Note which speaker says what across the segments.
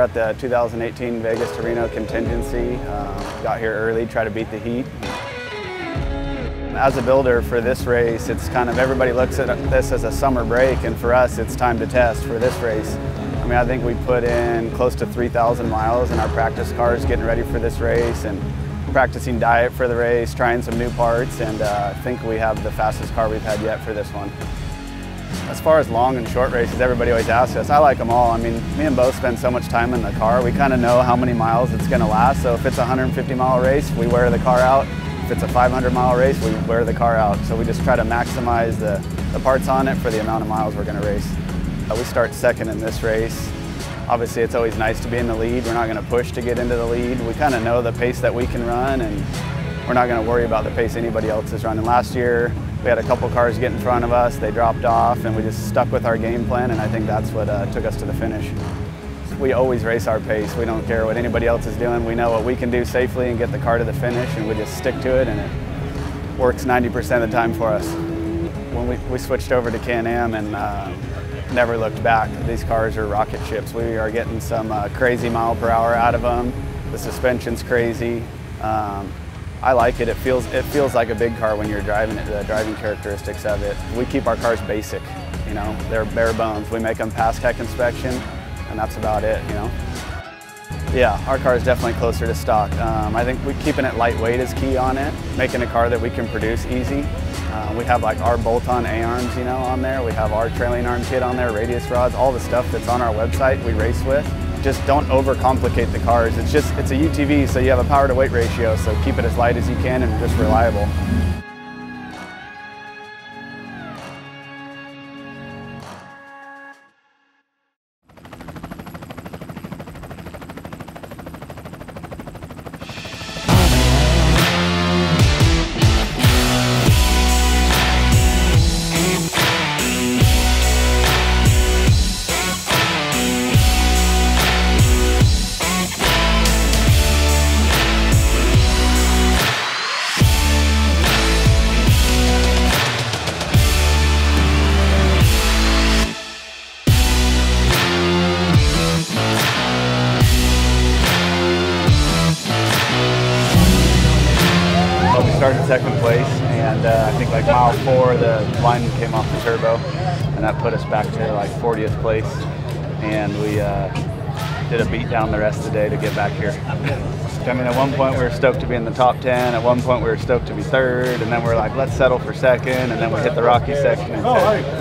Speaker 1: at the 2018 Vegas to Reno contingency. Got here early, try to beat the heat. As a builder for this race, it's kind of, everybody looks at this as a summer break, and for us it's time to test for this race. I mean, I think we put in close to 3,000 miles in our practice cars getting ready for this race and practicing diet for the race, trying some new parts, and I think we have the fastest car we've had yet for this one. As far as long and short races, everybody always asks us. I like them all. I mean, me and Bo spend so much time in the car, we kind of know how many miles it's going to last. So if it's a 150-mile race, we wear the car out. If it's a 500-mile race, we wear the car out. So we just try to maximize the parts on it for the amount of miles we're going to race. We start second in this race. Obviously, it's always nice to be in the lead. We're not going to push to get into the lead. We kind of know the pace that we can run, and we're not going to worry about the pace anybody else is running. Last year, we had a couple cars get in front of us. They dropped off, and we just stuck with our game plan, and I think that's what took us to the finish. We always race our pace. We don't care what anybody else is doing. We know what we can do safely and get the car to the finish, and we just stick to it, and it works 90% of the time for us. When we switched over to Can-Am and never looked back. These cars are rocket ships. We are getting some crazy mile per hour out of them. The suspension's crazy. I like it. It feels like a big car when you're driving it, the driving characteristics of it. We keep our cars basic, you know, they're bare bones. We make them pass tech inspection, and that's about it, you know. Yeah, our car is definitely closer to stock. I think keeping it lightweight is key on it, making a car that we can produce easy. We have like our bolt-on A-arms, you know, on there. We have our trailing arm kit on there, radius rods, all the stuff that's on our website we race with. Just don't overcomplicate the cars. It's a UTV, so you have a power to weight ratio, so keep it as light as you can and just reliable. Started second place, and I think like mile 4 the line came off the turbo, and that put us back to like 40th place, and we did a beat down the rest of the day to get back here. I mean, at one point we were stoked to be in the top 10, at one point we were stoked to be 3rd, and then we're like, let's settle for 2nd, and then we hit the rocky section and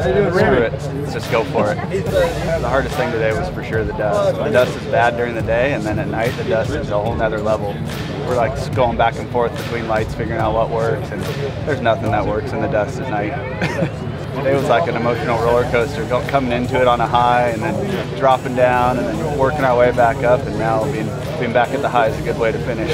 Speaker 1: said, screw it, let's just go for it. The hardest thing today was for sure the dust. The dust is bad during the day, and then at night the dust is a whole nother level. We're like going back and forth between lights, figuring out what works, and there's nothing that works in the dust at night. Today was like an emotional roller coaster, coming into it on a high and then dropping down and then working our way back up, and now being back at the high is a good way to finish.